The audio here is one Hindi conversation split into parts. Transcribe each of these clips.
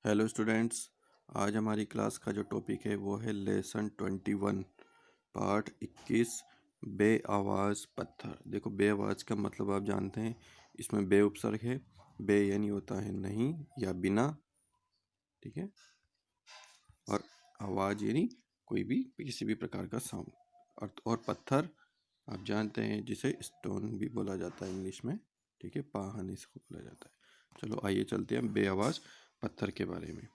Hello students. आज हमारी क्लास का जो टॉपिक है वो है लेसन 21 पार्ट 21 बे आवाज़ पत्थर। देखो, बे आवाज़ का मतलब आप जानते हैं, इसमें बे उपसर्ग है। बे यानी होता है नहीं या बिना, ठीक है, और आवाज़ यानी कोई भी किसी भी प्रकार का साउंड। और पत्थर आप जानते हैं जिसे स्टोन भी बोला जाता है इंग्लिश में, ठीक है, पाहन इसको बोला जाता है। चलो आइए चलते हैं बे आवाज़ पत्थर के बारे में।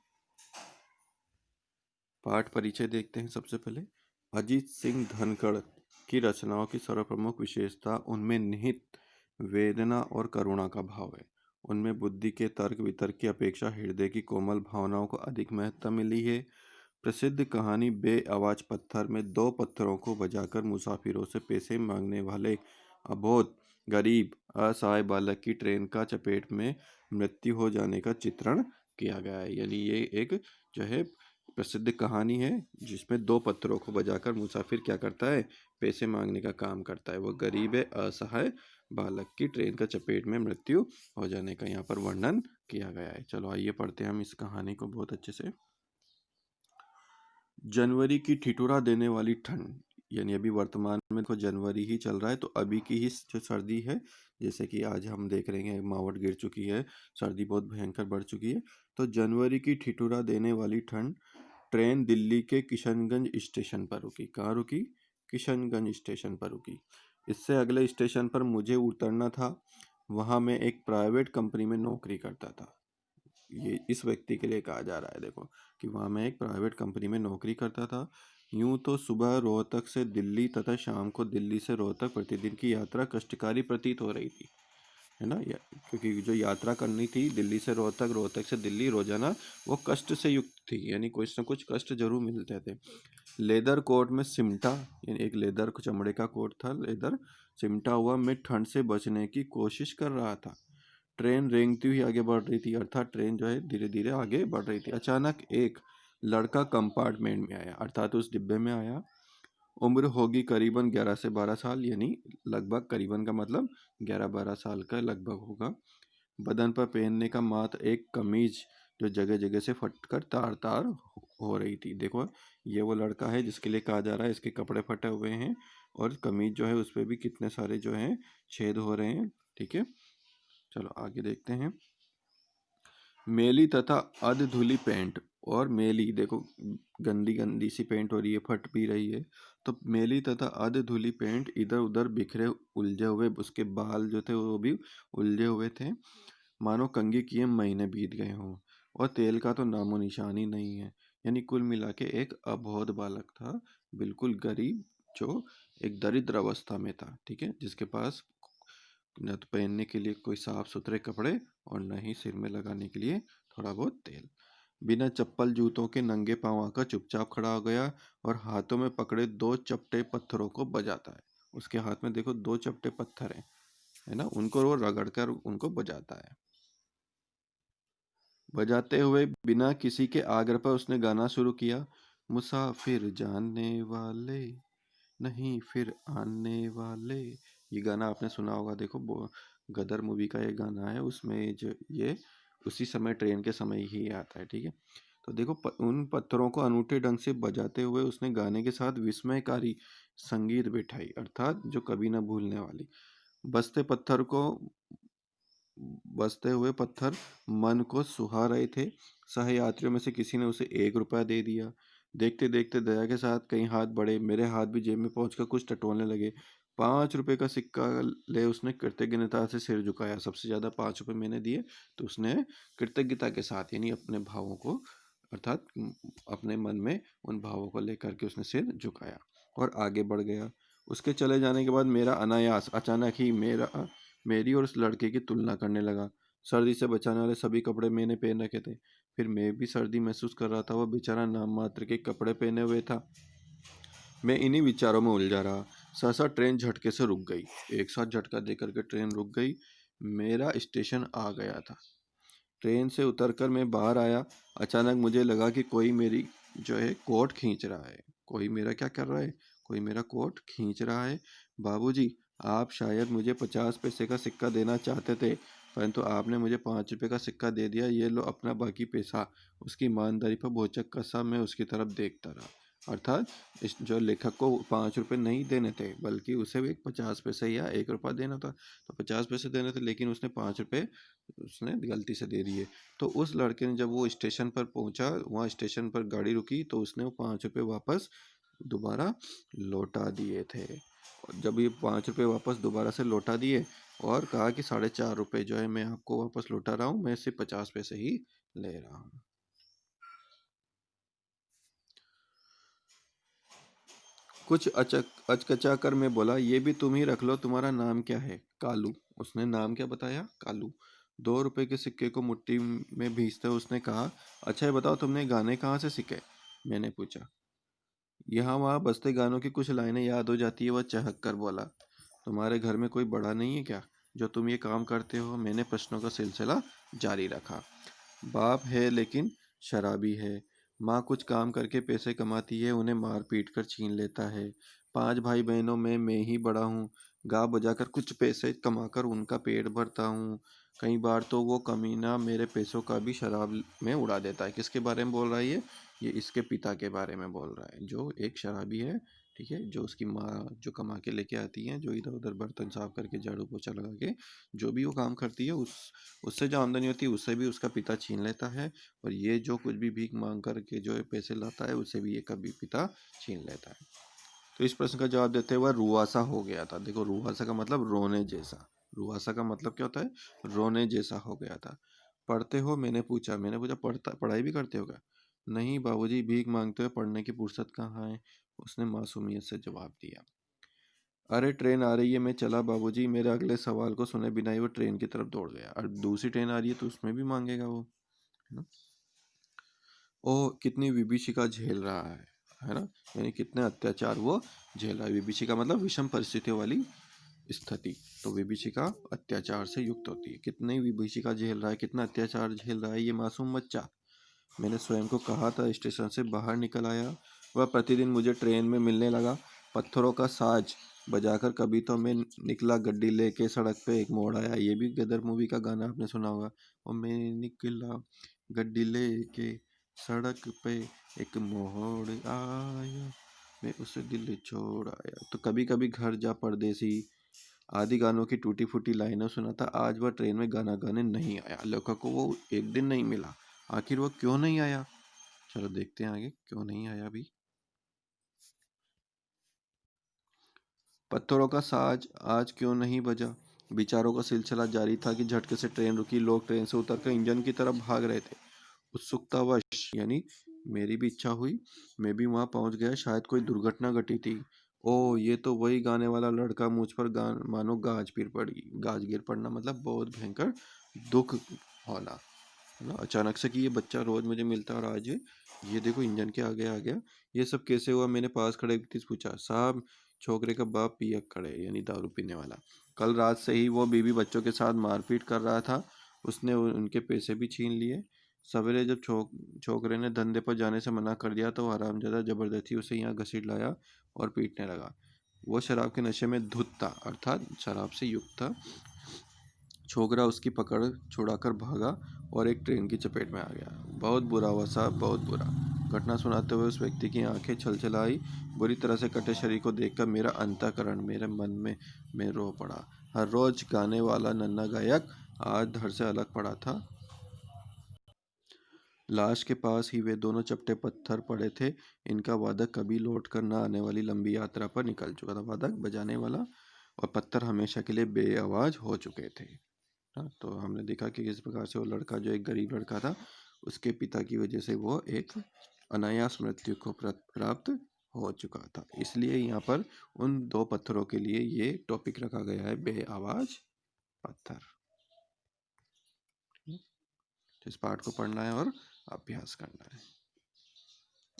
पाठ परिचय देखते हैं। सबसे पहले अजीत सिंह धनखड़ की रचनाओं की सर्वप्रमुख विशेषता उनमें निहित वेदना और करुणा का भाव है। उनमें बुद्धि के तर्क वितर्क की अपेक्षा हृदय की कोमल भावनाओं को अधिक महत्ता मिली है। प्रसिद्ध कहानी बे आवाज पत्थर में दो पत्थरों को बजाकर मुसाफिरों से पैसे मांगने वाले अबोध गरीब असहाय बालक की ट्रेन का चपेट में मृत्यु हो जाने का चित्रण किया गया है। यानी ये एक जो है प्रसिद्ध कहानी है जिसमें दो पत्थरों को बजाकर मुसाफिर क्या करता है, पैसे मांगने का काम करता है। वो गरीब है, असहाय बालक की ट्रेन का चपेट में मृत्यु हो जाने का यहाँ पर वर्णन किया गया है। चलो आइए पढ़ते हैं हम इस कहानी को बहुत अच्छे से। जनवरी की ठिठुरा देने वाली ठंड, यानी अभी वर्तमान में तो जनवरी ही चल रहा है, तो अभी की ही जो सर्दी है, जैसे कि आज हम देख रहे हैं मावट गिर चुकी है, सर्दी बहुत भयंकर बढ़ चुकी है। तो जनवरी की ठिठुरा देने वाली ठंड। ट्रेन दिल्ली के किशनगंज स्टेशन पर रुकी। कहाँ रुकी? किशनगंज स्टेशन पर रुकी। इससे अगले स्टेशन पर मुझे उतरना था। वहाँ मैं एक प्राइवेट कंपनी में नौकरी करता था। ये इस व्यक्ति के लिए कहा जा रहा है, देखो, कि वहाँ मैं एक प्राइवेट कंपनी में नौकरी करता था। यूं तो सुबह रोहतक से दिल्ली तथा शाम को दिल्ली से रोहतक प्रतिदिन की यात्रा कष्टकारी प्रतीत हो रही थी, है ना। क्योंकि जो यात्रा करनी थी दिल्ली से रोहतक, रोहतक से दिल्ली रोजाना, वो कष्ट से युक्त थी, यानी कुछ न कुछ कष्ट जरूर मिलते थे। लेदर कोट में सिमटा, यानी एक लेदर चमड़े का कोट था, लेदर सिमटा हुआ मैं ठंड से बचने की कोशिश कर रहा था। ट्रेन रेंगती हुई आगे बढ़ रही थी, अर्थात ट्रेन जो है धीरे धीरे आगे बढ़ रही थी। अचानक एक लड़का कंपार्टमेंट में आया, अर्थात उस डिब्बे में आया। उम्र होगी करीबन 11 से 12 साल, यानी लगभग, करीबन का मतलब 11-12 साल का लगभग होगा। बदन पर पहनने का मात्र एक कमीज जो जगह जगह से फटकर तार तार हो रही थी। देखो, ये वो लड़का है जिसके लिए कहा जा रहा है, इसके कपड़े फटे हुए हैं और कमीज जो है उस पर भी कितने सारे जो हैं छेद हो रहे हैं, ठीक है। चलो आगे देखते हैं। मेली तथा अधधुली पैंट, और मेली देखो, गंदी गंदी सी पेंट हो रही है, फट भी रही है। तो मेली तथा अधधुली पैंट, इधर उधर बिखरे उलझे हुए उसके बाल जो थे वो भी उलझे हुए थे, मानो कंघी किए महीने बीत गए हों, और तेल का तो नामो निशान ही नहीं है। यानी कुल मिला के एक अबोध बालक था, बिल्कुल गरीब, जो एक दरिद्र अवस्था में था, ठीक है, जिसके पास न तो पहनने के लिए कोई साफ सुथरे कपड़े और न ही सिर में लगाने के लिए थोड़ा बहुत तेल। बिना चप्पल जूतों के नंगे पांव आकर चुपचाप खड़ा हो गया और हाथों में पकड़े दो चपटे पत्थरों को बजाता है। उसके हाथ में देखो दो चपटे पत्थर हैं, है ना, उनको वो रगड़कर उनको बजाता है। बजाते हुए बिना किसी के आग्रह पर उसने गाना शुरू किया। मुसाफिर जाने वाले नहीं फिर आने वाले। ये गाना आपने सुना होगा, देखो गदर मूवी का ये गाना है, उसमें जो ये उसी समय ट्रेन के समय ही आता है, ठीक है। तो देखो उन पत्थरों को अनूठे ढंग से बजाते हुए उसने गाने के साथ विस्मयकारी संगीत बिठाई, अर्थात जो कभी ना भूलने वाली। बजते पत्थर को बजते हुए पत्थर मन को सुहा रहे थे। सहयात्रियों में से किसी ने उसे 1 रुपया दे दिया। देखते देखते दया के साथ कई हाथ बढ़े, मेरे हाथ भी जेब में पहुंचकर कुछ टटोलने लगे। 5 रुपए का सिक्का ले उसने कृतज्ञता से सिर झुकाया। सबसे ज्यादा 5 रुपए मैंने दिए, तो उसने कृतज्ञता के साथ, यानी अपने भावों को, अर्थात अपने मन में उन भावों को लेकर के उसने सिर झुकाया और आगे बढ़ गया। उसके चले जाने के बाद मेरा अनायास अचानक ही मेरी और उस लड़के की तुलना करने लगा। सर्दी से बचाने वाले सभी कपड़े मैंने पहन रखे थे, फिर मैं भी सर्दी महसूस कर रहा था, वह बेचारा नाम मात्र के कपड़े पहने हुए था। मैं इन्हीं विचारों में उलझा रहा। सहसा ट्रेन झटके से रुक गई। एक साथ झटका देकर के ट्रेन रुक गई। मेरा स्टेशन आ गया था। ट्रेन से उतरकर मैं बाहर आया। अचानक मुझे लगा कि कोई मेरी जो है कोट खींच रहा है। कोई मेरा क्या कर रहा है? कोई मेरा कोट खींच रहा है। बाबूजी, आप शायद मुझे 50 पैसे का सिक्का देना चाहते थे, परंतु आपने मुझे 5 रुपए का सिक्का दे दिया। ये लो अपना बाकी पैसा। उसकी ईमानदारी पर भौचक्का कसा मैं उसकी तरफ देखता रहा। अर्थात इस जो लेखक को 5 रुपए नहीं देने थे, बल्कि उसे भी 50 पैसे या 1 रुपया देना था। तो 50 पैसे देने थे, लेकिन उसने 5 रुपए उसने गलती से दे दिए। तो उस लड़के ने जब वो स्टेशन पर पहुंचा, वहाँ स्टेशन पर गाड़ी रुकी, तो उसने वो 5 रुपए वापस दोबारा लौटा दिए थे। और जब ये 5 रुपए वापस दोबारा से लौटा दिए और कहा कि 4.5 रुपए जो है मैं आपको वापस लौटा रहा हूँ, मैं सिर्फ 50 पैसे ही ले रहा हूँ। कुछ अचकचा कर मैं बोला, ये भी तुम ही रख लो, तुम्हारा नाम क्या है? कालू। उसने नाम क्या बताया? कालू। 2 रुपए के सिक्के को मुट्ठी में भींचते उसने कहा, अच्छा ये बताओ तुमने गाने कहाँ से सीखे? मैंने पूछा। यहाँ वहाँ बजते गानों की कुछ लाइनें याद हो जाती है, वह चहक कर बोला। तुम्हारे घर में कोई बड़ा नहीं है क्या, जो तुम ये काम करते हो? मैंने प्रश्नों का सिलसिला जारी रखा। बाप है लेकिन शराबी है। माँ कुछ काम करके पैसे कमाती है, उन्हें मार पीट कर छीन लेता है। 5 भाई बहनों में मैं ही बड़ा हूँ। गा बजाकर कुछ पैसे कमाकर उनका पेट भरता हूँ। कई बार तो वो कमीना मेरे पैसों का भी शराब में उड़ा देता है। किसके बारे में बोल रहा है ये इसके पिता के बारे में बोल रहा है, जो एक शराबी है। ठीक है, जो उसकी माँ जो कमा के लेके आती है, जो इधर उधर बर्तन साफ करके झाड़ू पोछा लगा के जो भी वो काम करती है, उससे जो आमदनी होती है उससे भी उसका पिता छीन लेता है। और ये जो कुछ भी भीख मांग करके जो पैसे लाता है, उससे भी ये कभी पिता छीन लेता है। तो इस प्रश्न का जवाब देते हुए रुआसा हो गया था। देखो, रुआसा का मतलब रोने जैसा। रुआसा का मतलब क्या होता है? रोने जैसा हो गया था। पढ़ते हो? मैंने पूछा पढ़ाई भी करते हो क्या? नहीं बाबूजी, भीख मांगते हुए पढ़ने की फुर्सत कहाँ है, उसने मासूमियत से जवाब दिया। अरे ट्रेन आ रही है, मैं चला बाबूजी। मेरे अगले सवाल को सुने बिना ही वो ट्रेन की तरफ दौड़ गया। और दूसरी ट्रेन आ रही है तो उसमें भी मांगेगा वो, है ना? ओ कितनी विभीषिका झेल रहा है ना? यानी कितने अत्याचार वो झेल रहा है। विभीषिका मतलब विषम परिस्थितियों वाली स्थिति। तो विभीषिका अत्याचार से युक्त होती है। कितनी विभीषिका झेल रहा है, कितना अत्याचार झेल रहा है ये मासूम बच्चा। मैंने स्वयं को कहा था। स्टेशन से बाहर निकल आया। वह प्रतिदिन मुझे ट्रेन में मिलने लगा, पत्थरों का साज बजाकर। कभी तो मैं निकला गड्डी लेके सड़क पे, एक मोड़ आया। ये भी गदर मूवी का गाना आपने सुना होगा। और मैं निकला गड्डी लेके सड़क पे, एक मोड़ आया, मैं उसे दिल छोड़ आया। तो कभी कभी घर जा परदेसी आदि गानों की टूटी फूटी लाइनें सुनाता। आज वह ट्रेन में गाना गाने नहीं आया। लेखक को वो एक दिन नहीं मिला। आखिर वो क्यों नहीं आया? चलो देखते हैं आगे क्यों नहीं आया अभी। पत्थरों का साज आज क्यों नहीं बजा? विचारों का सिलसिला जारी था कि झटके से ट्रेन रुकी। लोग ट्रेन से उतरकर इंजन की तरफ भाग रहे थे। उत्सुकतावश, यानी मेरी भी इच्छा हुई, मैं भी वहां पहुंच गया। शायद कोई दुर्घटना घटी थी। ओ ये तो वही गाने वाला लड़का। मुझ पर मानो गाज गिर पड़ना मतलब बहुत भयंकर दुख होना, है ना? अचानक से कि ये बच्चा रोज मुझे मिलता और आज ये देखो इंजन के आगे आ गया। ये सब कैसे हुआ? मैंने पास खड़े व्यक्ति से पूछा। साहब, छोकरे का बाप पियक खड़े, यानी दारू पीने वाला। कल रात से ही वो बीवी बच्चों के साथ मारपीट कर रहा था। उसने उनके पैसे भी छीन लिए। सवेरे जब छोकरे ने धंधे पर जाने से मना कर दिया, तो हरामजादा जबरदस्ती उसे यहाँ घसीट लाया और पीटने लगा। वो शराब के नशे में धुत था, अर्थात शराब से युक्त था। छोकरा उसकी पकड़ छुड़ाकर भागा और एक ट्रेन की चपेट में आ गया। बहुत बुरा हुआ साहब, बहुत बुरा। घटना सुनाते हुए उस व्यक्ति की आंखें छलछलाई। बुरी तरह से कटे शरीर को देखकर मेरा अंतःकरण, मेरे मन में मैं रो पड़ा। हर रोज गाने वाला नन्हा गायक आज धड़ से अलग पड़ा था। लाश के पास ही वे दोनों चपटे पत्थर पड़े थे। इनका वादक कभी लौट कर न आने वाली लंबी यात्रा पर निकल चुका था। वादक बजाने वाला, और पत्थर हमेशा के लिए बेआवाज हो चुके थे। हाँ, तो हमने देखा कि किस प्रकार से वो लड़का, जो एक गरीब लड़का था, उसके पिता की वजह से वो एक अनायास मृत्यु को प्राप्त हो चुका था। इसलिए यहाँ पर उन दो पत्थरों के लिए ये टॉपिक रखा गया है, बेआवाज पत्थर। तो इस पाठ को पढ़ना है और अभ्यास करना है।